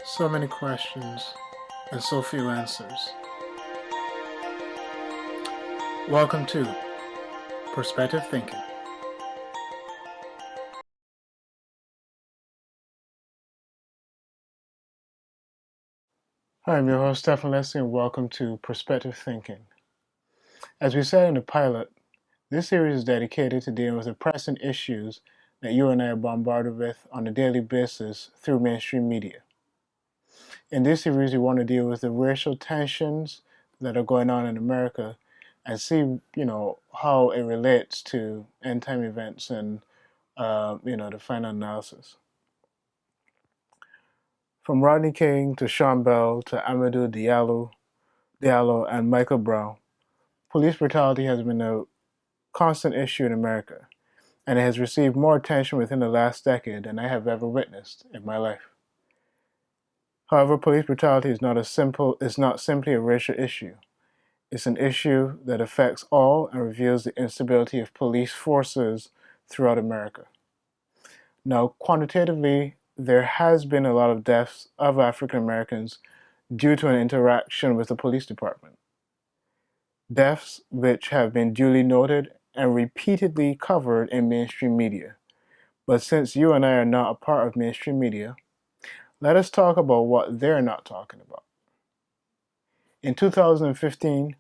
So many questions and so few answers. Welcome to Perspective Thinking. Hi, I'm your host, Stephen Leslie, and welcome to Perspective Thinking. As we said in the pilot, this series is dedicated to dealing with the pressing issues that you and I are bombarded with on a daily basis through mainstream media. In this series, we want to deal with the racial tensions that are going on in America and see, how it relates to end time events and, the final analysis. From Rodney King to Sean Bell to Amadou Diallo and Michael Brown, police brutality has been a constant issue in America, and it has received more attention within the last decade than I have ever witnessed in my life. However, police brutality is not simply a racial issue. It's an issue that affects all and reveals the instability of police forces throughout America. Now, quantitatively, there has been a lot of deaths of African Americans due to an interaction with the police department. Deaths which have been duly noted and repeatedly covered in mainstream media. But since you and I are not a part of mainstream media, let us talk about what they're not talking about. In 2015,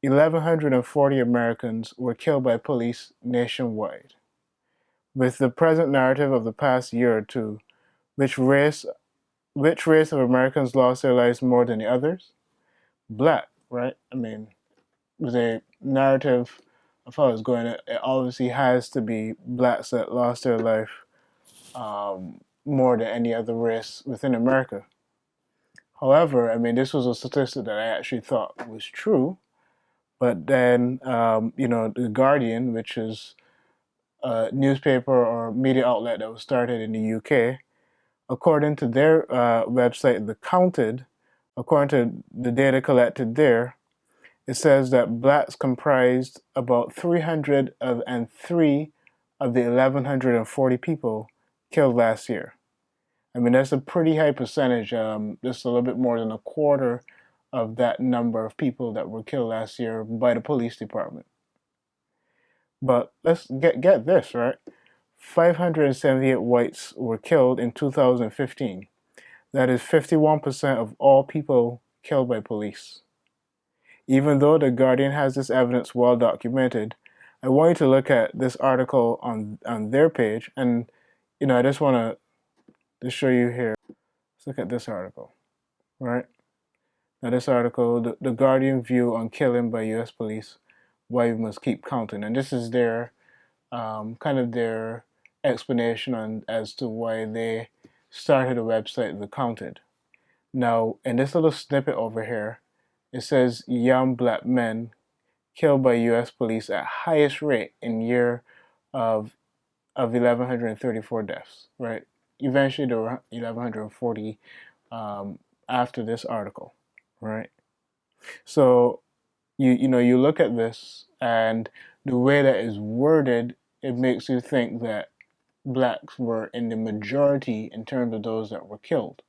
1,140 Americans were killed by police nationwide. With the present narrative of the past year or two, which race of Americans lost their lives more than the others? Black, right? I mean, the narrative of how it's going, it obviously has to be blacks that lost their life more than any other race within America. However, I mean, this was a statistic that I actually thought was true, but then, the Guardian, which is a newspaper or media outlet that was started in the UK, according to their website, The Counted, according to the data collected there, it says that blacks comprised about 303 of the 1,140 people killed last year. I mean, that's a pretty high percentage, just a little bit more than a quarter of that number of people that were killed last year by the police department. But let's get this, right? 578 whites were killed in 2015. That is 51% of all people killed by police. Even though The Guardian has this evidence well documented, I want you to look at this article on their page, and I just want to show you here. Let's look at this article, right? Now, this article, the Guardian view on killing by U.S. police, why we must keep counting, and this is their kind of their explanation on as to why they started a website, The Counted. Now, in this little snippet over here, it says young black men killed by U.S. police at highest rate in year of 1,134 deaths. Right. Eventually, there were 1,140 after this article. Right. So you look at this and the way that is worded, it makes you think that blacks were in the majority in terms of those that were killed.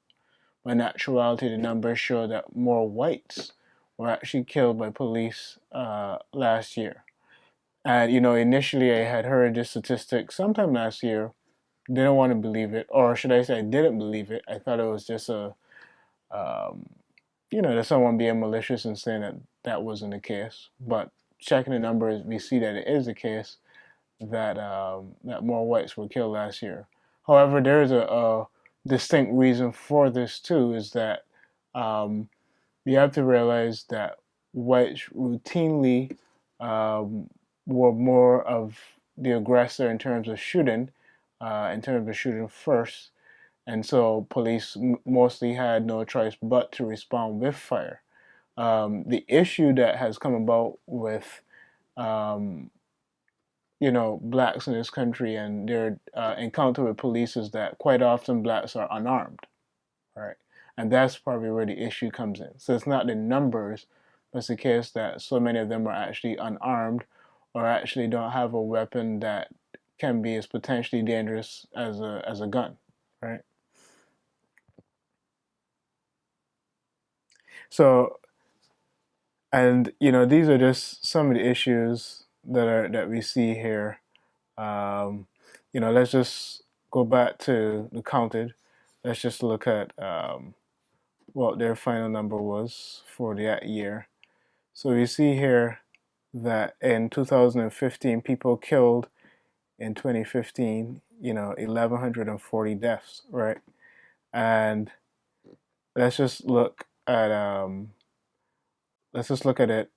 But in actuality, the numbers show that more whites were actually killed by police last year. And initially I had heard this statistic sometime last year, didn't want to believe it, or should I say, I didn't believe it. I thought it was just um, that someone being malicious and saying that that wasn't the case. But checking the numbers, we see that it is the case that that more whites were killed last year. However, there is a distinct reason for this too, is that um, you have to realize that whites routinely were more of the aggressor in terms of shooting first, and so police mostly had no choice but to respond with fire. The issue that has come about with um, blacks in this country and their encounter with police is that quite often blacks are unarmed, right? And that's probably where the issue comes in. So it's not the numbers, but it's the case that so many of them are actually unarmed or actually don't have a weapon that can be as potentially dangerous as a gun, right? So, and these are just some of the issues that we see here. Um, let's just go back to the counted. Let's just look at what their final number was for that year. So we see here that in 2015, people killed in 2015, 1,140 deaths, right? And let's just look at it.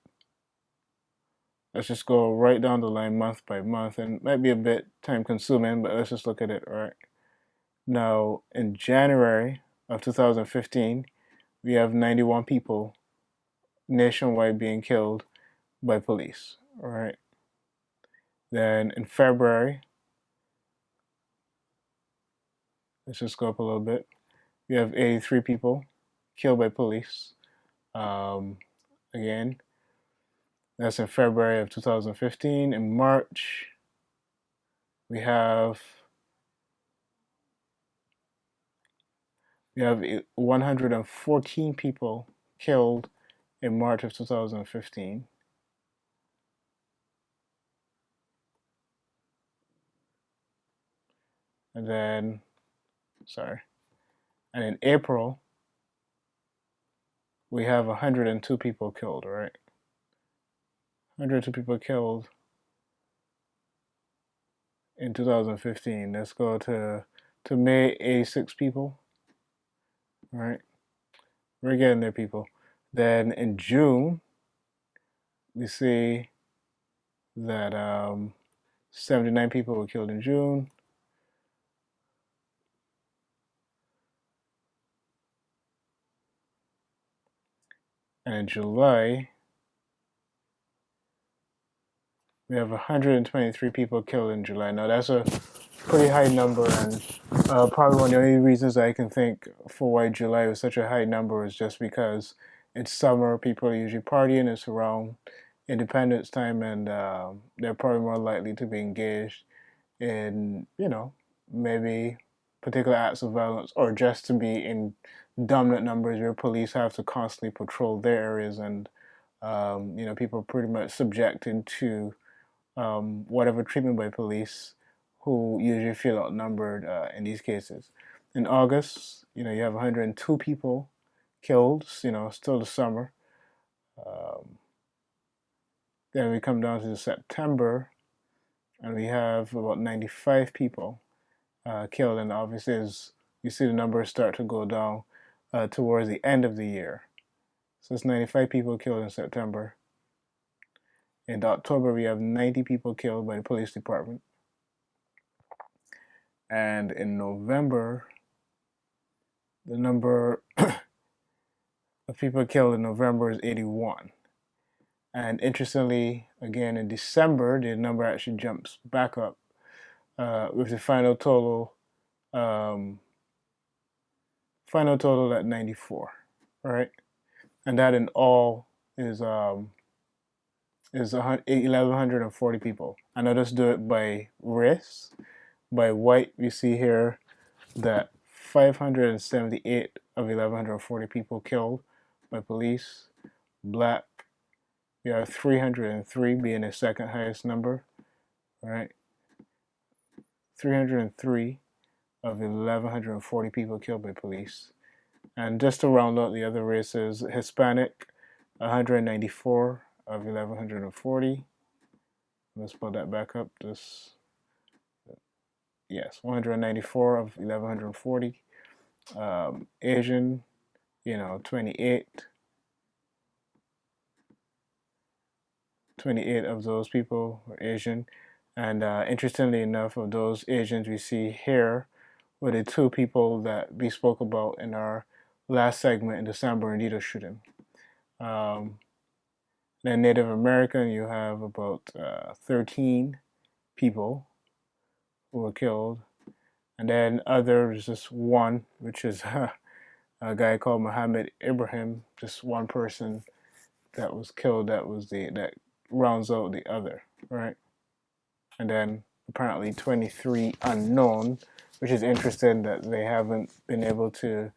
Let's just go right down the line month by month, and it might be a bit time consuming, but let's just look at it right now. In January of 2015, we have 91 people nationwide being killed by police. All right. Then in February, let's just go up a little bit. We have 83 people killed by police. Um, Again, that's in February of 2015. In March, we have 114 people killed in March of 2015. And then, and in April, we have 102 people killed, right? 102 people killed in 2015. Let's go to May, 86 people, right? We're getting there, people. Then in June, we see that 79 people were killed in June. And in July, we have 123 people killed in July. Now, that's a pretty high number, and probably one of the only reasons I can think for why July was such a high number is just because it's summer, people are usually partying, it's around Independence time, and they're probably more likely to be engaged in, maybe particular acts of violence, or just to be in dominant numbers where police have to constantly patrol their areas, and people are pretty much subjected to whatever treatment by police, who usually feel outnumbered in these cases. In August, you have 102 people killed, still the summer. Um, then we come down to September, and we have about 95 people killed, and obviously as you see the numbers start to go down towards the end of the year. So it's 95 people killed in September. In October, we have 90 people killed by the police department. And in November, the number of people killed in November is 81. And interestingly, again in December, the number actually jumps back up with the final total at 94, right? And that in all is 1,140 people. And I'll just do it by race. By white, we see here that 578 of 1,140 people killed by police. Black, we have 303 being the second highest number, right? 303 of 1,140 people killed by police. And just to round out the other races, Hispanic, 194 of 1,140. Let's pull that back up. Yes, 194 of 1,140. Asian, 28. 28 of those people were Asian. And interestingly enough, of those Asians we see here were the two people that we spoke about in our last segment in the San Bernardino shooting. Then Native American, you have about 13 people who were killed. And then others, just one, which is a guy called Muhammad Ibrahim, just one person that was killed. That rounds out the other, right? And then apparently 23 unknown, which is interesting that they haven't been able to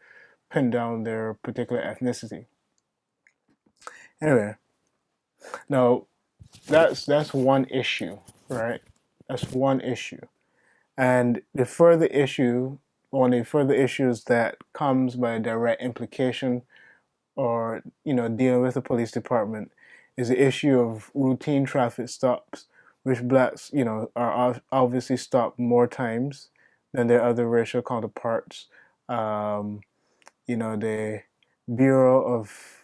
pin down their particular ethnicity. Anyway, now that's one issue, right? That's one issue. And the further issue, one of the further issues that comes by direct implication or, dealing with the police department is the issue of routine traffic stops, which blacks, are obviously stopped more times than their other racial counterparts. Um, the Bureau of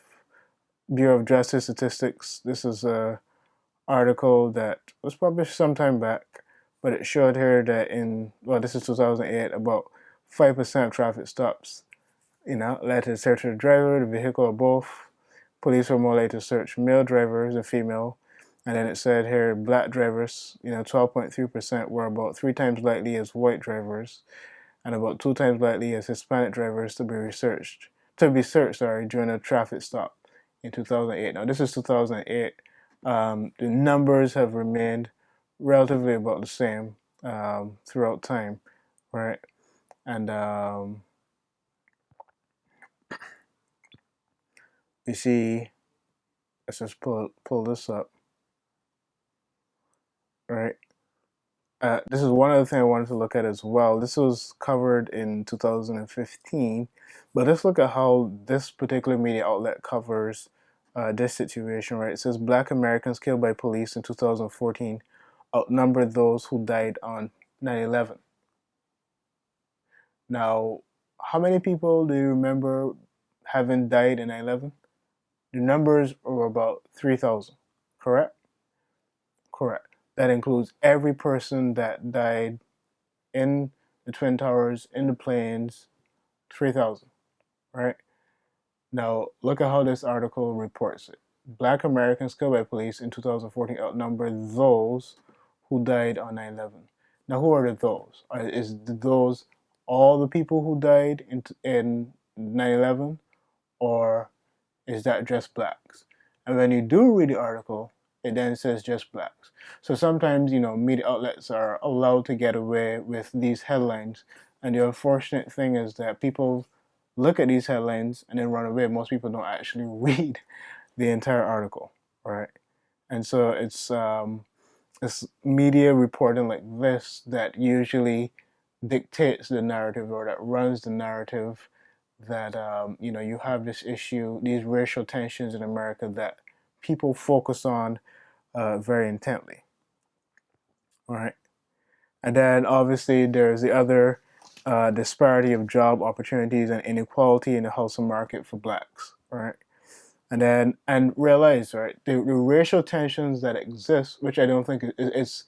Bureau of Justice Statistics. This is a article that was published some time back, but it showed here that this is 2008, about 5% of traffic stops, led to the search of the driver, the vehicle, or both. Police were more likely to search male drivers than female. And then it said here, black drivers, 12.3% were about 3 times likely as white drivers, and about 2 times likely as Hispanic drivers to be searched, during a traffic stop in 2008. Now this is 2008. The numbers have remained relatively about the same throughout time, right? And you see, let's just pull this up, right? This is one other thing I wanted to look at as well. This was covered in 2015, but let's look at how this particular media outlet covers this situation, right? It says Black Americans killed by police in 2014 outnumbered those who died on 9/11. Now, how many people do you remember having died in 9/11? The numbers are about 3,000, correct? Correct. That includes every person that died in the Twin Towers, in the planes, 3,000, right? Now, look at how this article reports it. Black Americans killed by police in 2014 outnumber those who died on 9/11. Now, who are the those? Is those all the people who died in 9/11, or is that just blacks? And when you do read the article, it then says just blacks. So sometimes, media outlets are allowed to get away with these headlines. And the unfortunate thing is that people look at these headlines and then run away. Most people don't actually read the entire article, right? And so it's media reporting like this that usually dictates the narrative, or that runs the narrative, that you have this issue, these racial tensions in America that people focus on very intently, right? And then obviously there's the other disparity of job opportunities and inequality in the housing market for blacks, right? And realize, right, the racial tensions that exist, which I don't think it's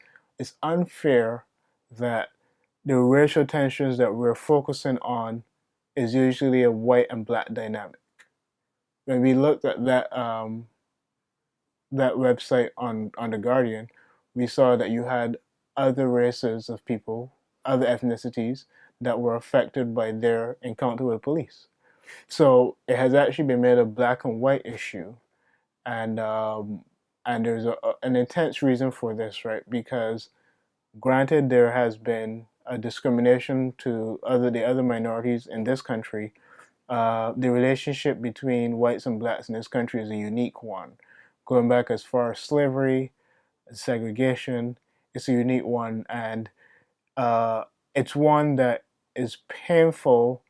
unfair that the racial tensions that we're focusing on is usually a white and black dynamic. When we looked at that website on the Guardian, we saw that you had other races of people, other ethnicities that were affected by their encounter with police. So it has actually been made a black and white issue, and there's an intense reason for this, right? Because granted, there has been a discrimination to the other minorities in this country. The relationship between whites and blacks in this country is a unique one, going back as far as slavery, segregation. It's a unique one, and uh, it's one that is painful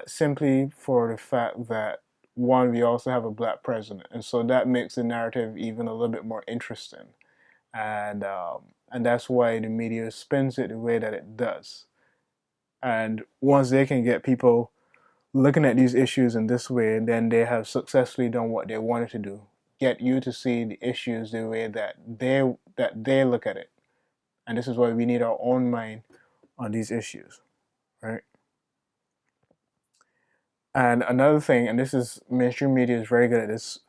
simply for the fact that, one, we also have a black president, and so that makes the narrative even a little bit more interesting, and that's why the media spins it the way that it does. And once they can get people looking at these issues in this way, then they have successfully done what they wanted to do: get you to see the issues the way that they look at it. And this is why we need our own mind on these issues, right? And another thing, and this is mainstream media is very good at this.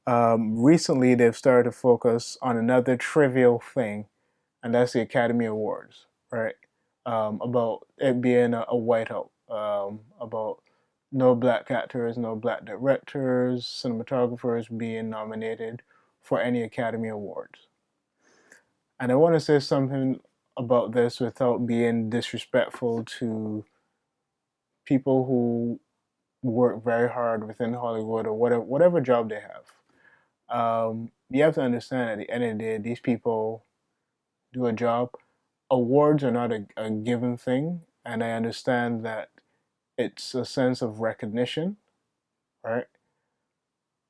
Recently, they've started to focus on another trivial thing, and that's the Academy Awards, right? About it being a whiteout, about no black actors, no black directors, cinematographers being nominated for any Academy Awards. And I want to say something about this without being disrespectful to people who work very hard within Hollywood or whatever job they have. You have to understand at the end of the day, these people do a job. Awards are not a given thing, and I understand that it's a sense of recognition, right?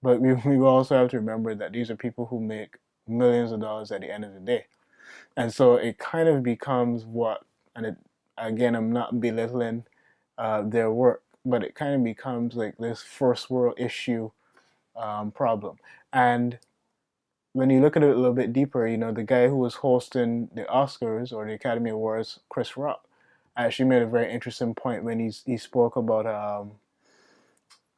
But we also have to remember that these are people who make millions of dollars at the end of the day. And so it kind of becomes what, and it, again, I'm not belittling their work, but it kind of becomes like this first world issue problem. And when you look at it a little bit deeper, the guy who was hosting the Oscars or the Academy Awards, Chris Rock, actually made a very interesting point when he spoke about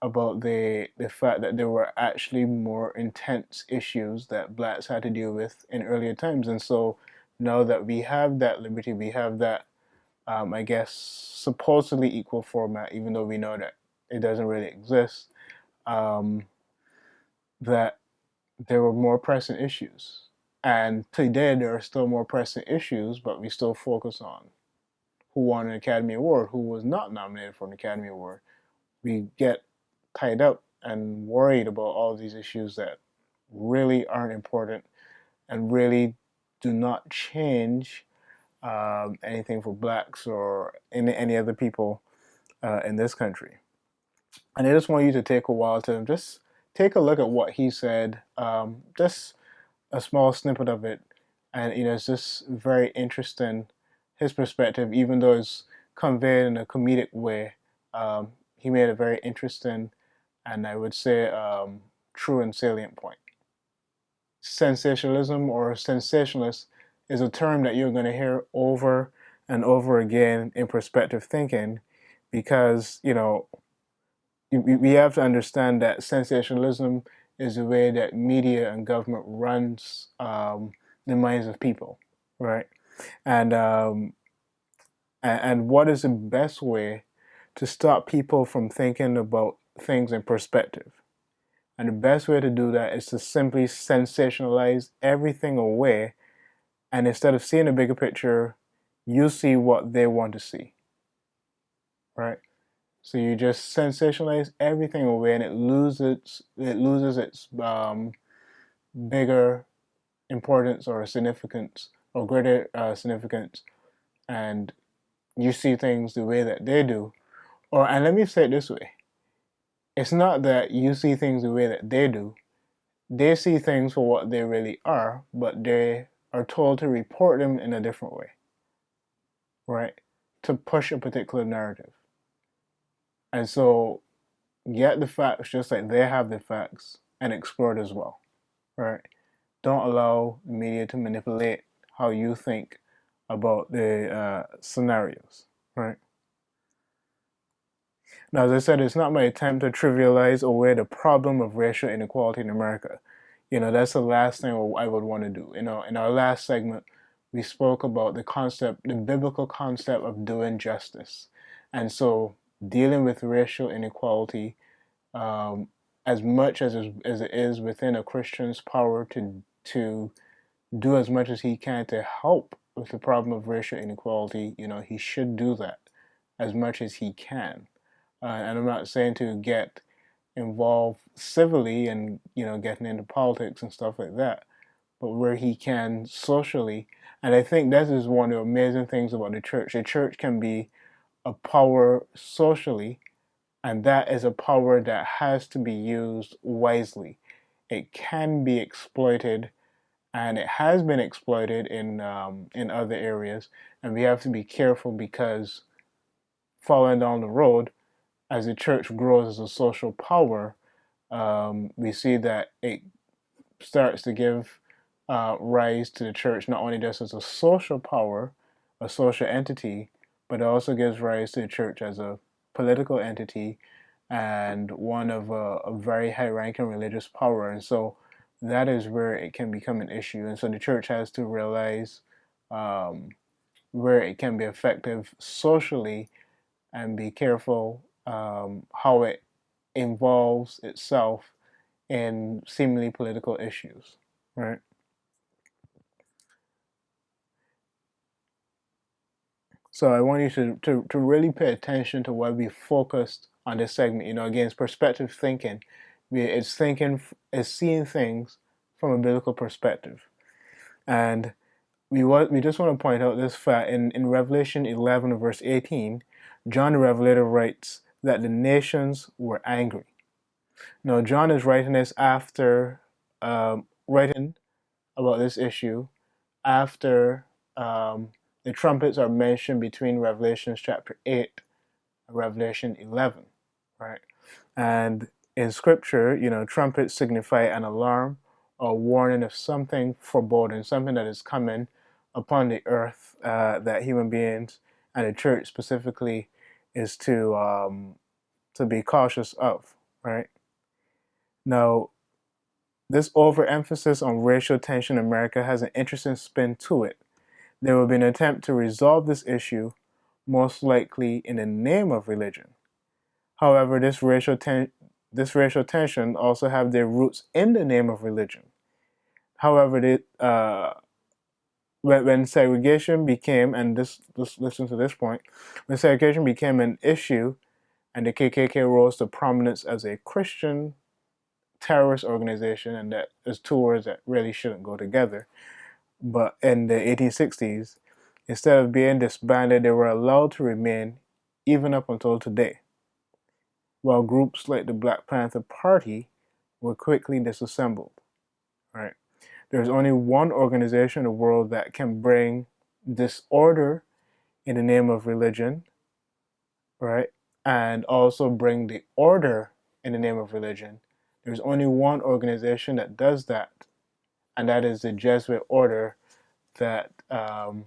the fact that there were actually more intense issues that blacks had to deal with in earlier times. And so now that we have that liberty, we have that, I guess, supposedly equal format, even though we know that it doesn't really exist, um, that there were more pressing issues. And today there are still more pressing issues, but we still focus on who won an Academy Award, who was not nominated for an Academy Award. We get tied up and worried about all these issues that really aren't important and really do not change anything for blacks or any other people in this country. And I just want you to take a while to just take a look at what he said, just a small snippet of it. And, it's just very interesting, his perspective, even though it's conveyed in a comedic way. He made a very interesting and I would say true and salient point. Sensationalism or sensationalist is a term that you're going to hear over and over again in perspective thinking because, we have to understand that sensationalism is the way that media and government runs the minds of people, right? And and what is the best way to stop people from thinking about things in perspective? And the best way to do that is to simply sensationalize everything away. And instead of seeing the bigger picture, you see what they want to see, right? So you just sensationalize everything away, and it loses its bigger importance or significance or greater significance, and you see things the way that they do. And let me say it this way: it's not that you see things the way that they do. They see things for what they really are, but they are told to report them in a different way, right? To push a particular narrative. And so get the facts just like they have the facts and explore it as well, right? Don't allow the media to manipulate how you think about the scenarios, right? Now, as I said, it's not my attempt to trivialize away the problem of racial inequality in America. That's the last thing I would want to do. In our last segment, we spoke about the biblical concept of doing justice. And so, dealing with racial inequality, um, as much as it is within a Christian's power to do as much as he can to help with the problem of racial inequality, he should do that as much as he can. And I'm not saying to get involved civilly and getting into politics and stuff like that, but where he can socially. And I think that is one of the amazing things about the church. The church can be a power socially, and that is a power that has to be used wisely. It can be exploited, and it has been exploited in other areas, and we have to be careful because following down the road, as the church grows as a social power, we see that it starts to give rise to the church not only just as a social power, a social entity, but it also gives rise to the church as a political entity and one of a very high ranking religious power. And so that is where it can become an issue. And so the church has to realize um, where it can be effective socially and be careful how it involves itself in seemingly political issues, right? So I want you to really pay attention to why we focused on this segment. Again, it's perspective thinking. It's thinking, it's seeing things from a biblical perspective. And we just want to point out this fact in Revelation 11, verse 18, John the Revelator writes that the nations were angry. Now, John is writing this after writing about this issue after the trumpets are mentioned between Revelation chapter 8 and Revelation 11, right? And in scripture, trumpets signify an alarm or warning of something foreboding, something that is coming upon the earth that human beings and the church specifically is to be cautious of, right? Now, this overemphasis on racial tension in America has an interesting spin to it. There will be an attempt to resolve this issue, most likely in the name of religion. However, this racial tension also have their roots in the name of religion. However, when segregation became, and listen to this point, when segregation became an issue, and the KKK rose to prominence as a Christian terrorist organization, and that is two words that really shouldn't go together. But in the 1860s, instead of being disbanded, they were allowed to remain even up until today, while groups like the Black Panther Party were quickly disassembled. Right? There's only one organization in the world that can bring disorder in the name of religion, right? And also bring the order in the name of religion. There's only one organization that does that, and that is the Jesuit order that that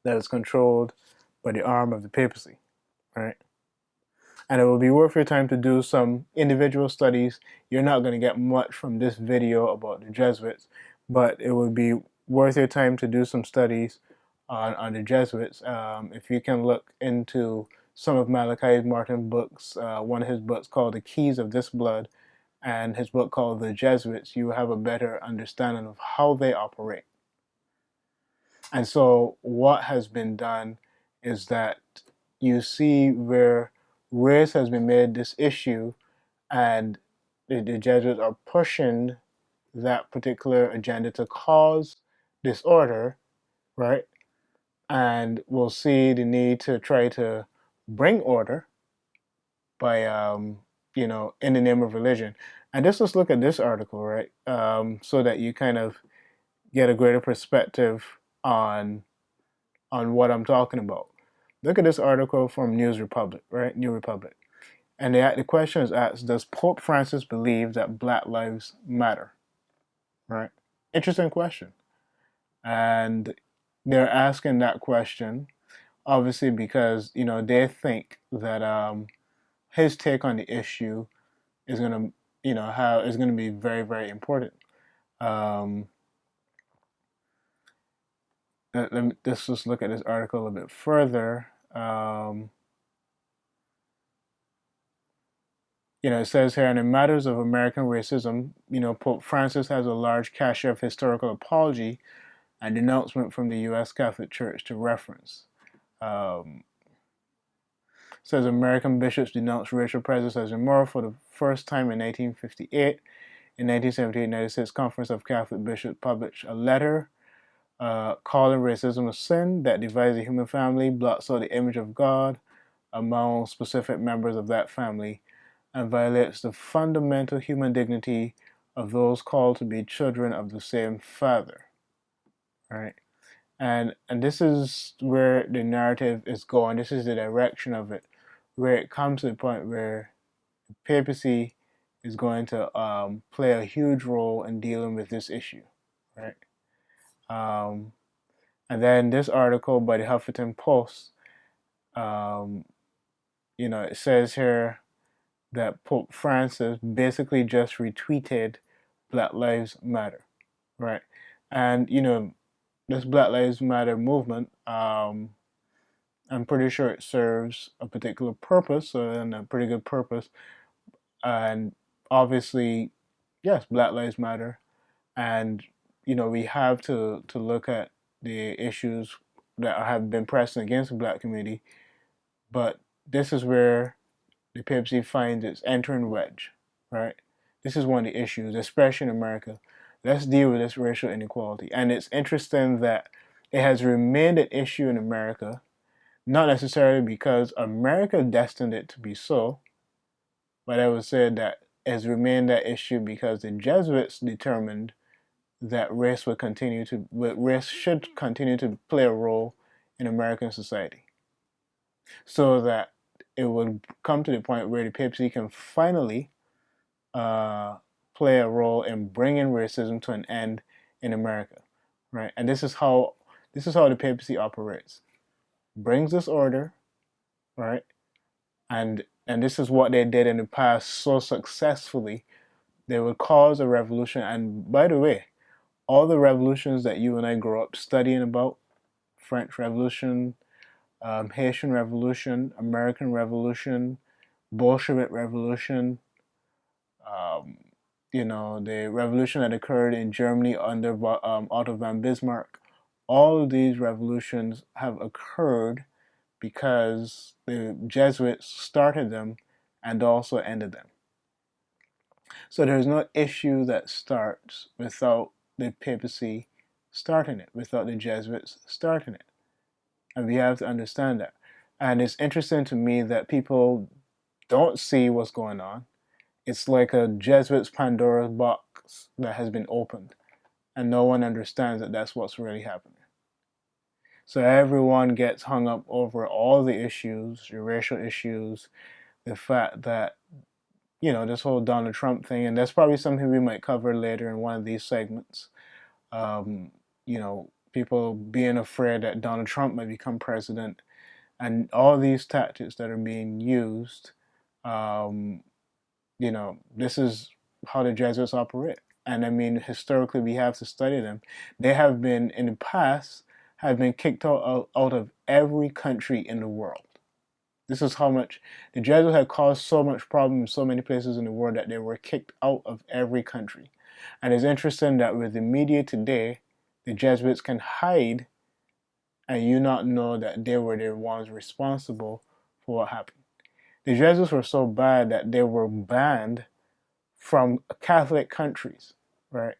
is controlled by the arm of the papacy, right? And it will be worth your time to do some individual studies. You're not going to get much from this video about the Jesuits, but it would be worth your time to do some studies on the Jesuits. If you can look into some of Malachi Martin's books, one of his books called The Keys of This Blood, and his book called The Jesuits, you have a better understanding of how they operate. And so what has been done is that you see where race has been made this issue, and the Jesuits are pushing that particular agenda to cause disorder, right? And we'll see the need to try to bring order by, in the name of religion. And just let's look at this article, right? So that you kind of get a greater perspective on what I'm talking about. Look at this article from News Republic, right? New Republic. And the question is asked, does Pope Francis believe that Black lives matter? Right? Interesting question. And they're asking that question, obviously, because, they think that his take on the issue is going to, is going to be very, very important. Let's just look at this article a bit further. It says here, and in matters of American racism, Pope Francis has a large cache of historical apology and denouncement from the U.S. Catholic Church to reference. Says American bishops denounced racial prejudice as immoral for the first time in 1958. In 1978, the United States Conference of Catholic Bishops published a letter calling racism a sin that divides the human family, blots out the image of God among specific members of that family, and violates the fundamental human dignity of those called to be children of the same Father. Right? And this is where the narrative is going. This is the direction of it, where it comes to the point where the papacy is going to play a huge role in dealing with this issue, right? And then this article by the Huffington Post, it says here that Pope Francis basically just retweeted Black Lives Matter, right? And, this Black Lives Matter movement, I'm pretty sure it serves a particular purpose and a pretty good purpose. And obviously, yes, Black Lives Matter. And, we have to look at the issues that have been pressing against the Black community. But this is where the papacy finds its entering wedge, right? This is one of the issues, especially in America. Let's deal with this racial inequality. And it's interesting that it has remained an issue in America, not necessarily because America destined it to be so, but I would say that it has remained that issue because the Jesuits determined that race should continue to play a role in American society, so that it would come to the point where the papacy can finally uh, play a role in bringing racism to an end in America, right? And this is how the papacy operates: brings this order, right? And this is what they did in the past so successfully. They would cause a revolution. And by the way, all the revolutions that you and I grew up studying about, French Revolution, Haitian Revolution, American Revolution, Bolshevik Revolution, um, the revolution that occurred in Germany under Otto von Bismarck. All of these revolutions have occurred because the Jesuits started them and also ended them. So there's no issue that starts without the papacy starting it, without the Jesuits starting it. And we have to understand that. And it's interesting to me that people don't see what's going on. It's like a Jesuits Pandora's box that has been opened, and no one understands that that's what's really happening. So everyone gets hung up over all the issues, the racial issues, the fact that, this whole Donald Trump thing, and that's probably something we might cover later in one of these segments. Um, People being afraid that Donald Trump might become president, and all these tactics that are being used. Um, this is how the Jesuits operate. And I mean, historically, we have to study them. They have been, in the past, have been kicked out of every country in the world. This is how much the Jesuits had caused so much problem in so many places in the world that they were kicked out of every country. And it's interesting that with the media today, the Jesuits can hide and you not know that they were the ones responsible for what happened. The Jesuits were so bad that they were banned from Catholic countries, right?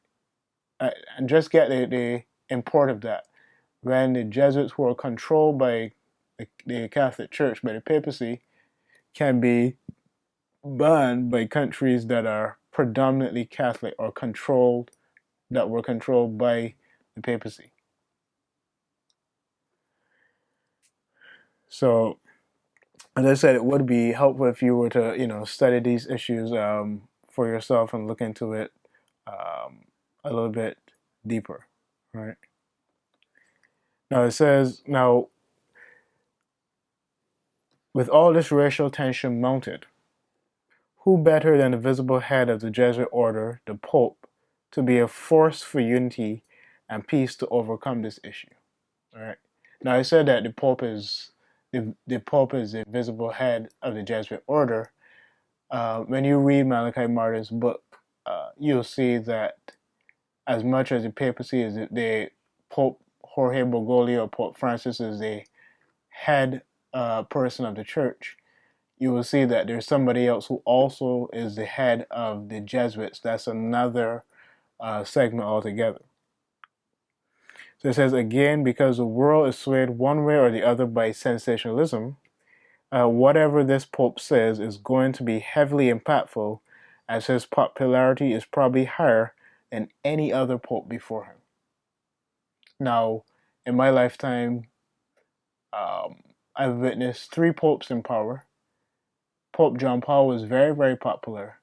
And just get the import of that. When the Jesuits were controlled by the Catholic Church, by the papacy, can be banned by countries that are predominantly Catholic or that were controlled by the papacy. So, as I said, it would be helpful if you were to, study these issues for yourself and look into it a little bit deeper, right? Now it says, with all this racial tension mounted, who better than the visible head of the Jesuit order, the Pope, to be a force for unity and peace to overcome this issue? All right. Now I said that the Pope is the visible head of the Jesuit order. When you read Malachi Martin's book, you'll see that as much as the papacy is the Pope Jorge Bergoglio, Pope Francis is the head person of the church, you will see that there's somebody else who also is the head of the Jesuits. That's another segment altogether. So it says, again, because the world is swayed one way or the other by sensationalism, whatever this Pope says is going to be heavily impactful, as his popularity is probably higher than any other Pope before him. Now, in my lifetime, I've witnessed 3 popes in power. Pope John Paul was very, very popular,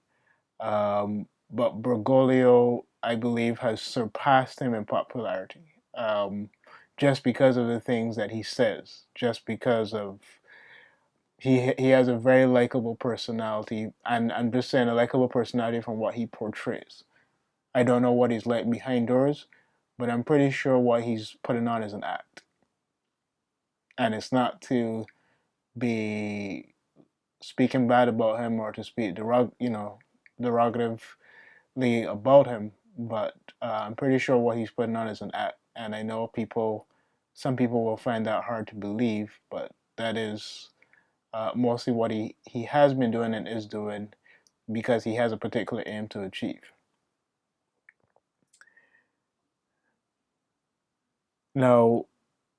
but Bergoglio, I believe, has surpassed him in popularity, just because of the things that he says, just because of he has a very likable personality, and I'm just saying a likable personality from what he portrays. I don't know what he's like behind doors, but I'm pretty sure what he's putting on is an act, and it's not to be speaking bad about him or to speak derogatively about him, but I'm pretty sure what he's putting on is an act, and I know some people will find that hard to believe, but that is mostly what he has been doing and is doing because he has a particular aim to achieve. Now,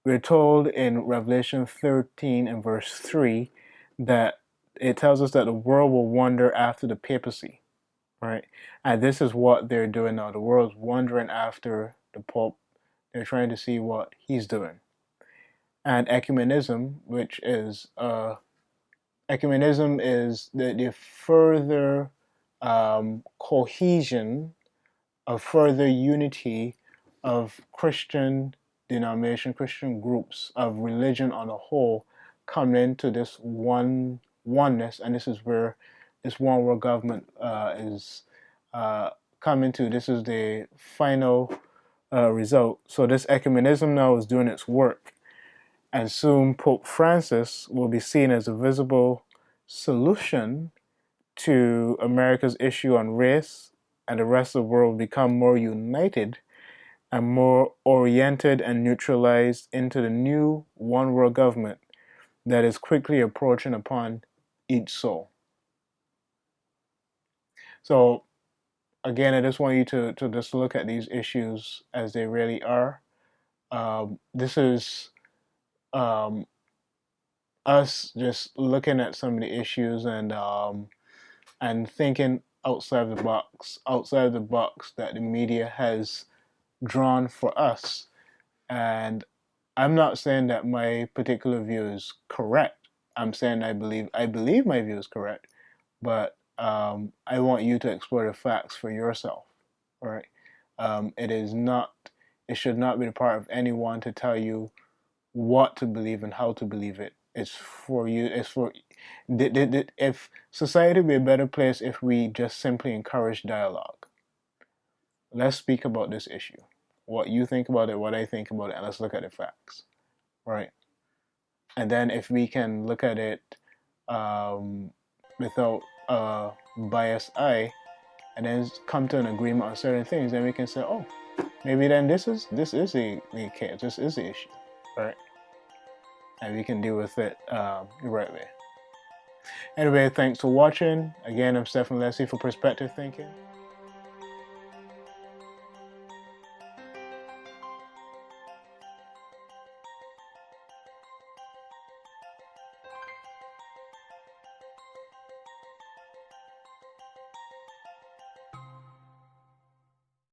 we're told in Revelation 13 and verse 3 that it tells us that the world will wander after the papacy, right? And this is what they're doing now. The world's wandering after the Pope. They're trying to see what he's doing. And ecumenism, which is the further cohesion, of further unity of Christian denomination, Christian groups of religion on a whole coming into this oneness, and this is where this one world government is coming to. This is the final result. So this ecumenism now is doing its work, and soon Pope Francis will be seen as a visible solution to America's issue on race, and the rest of the world will become more united and more oriented and neutralized into the new one world government that is quickly approaching upon each soul. So again, I just want you to just look at these issues as they really are. This is us just looking at some of the issues and thinking outside the box that the media has drawn for us. And I'm not saying that my particular view is correct. I'm saying I believe my view is correct, but I want you to explore the facts for yourself. All right. It should not be the part of anyone to tell you what to believe and how to believe it. It's for you. If society would be a better place if we just simply encourage dialogue. Let's speak about this issue. What you think about it, what I think about it, and let's look at the facts, right? And then if we can look at it without a biased eye, and then come to an agreement on certain things, then we can say, oh, maybe then this is the case, this is the issue, right? And we can deal with it the right way. Anyway, thanks for watching. Again, I'm Stephen Leslie for Perspective Thinking.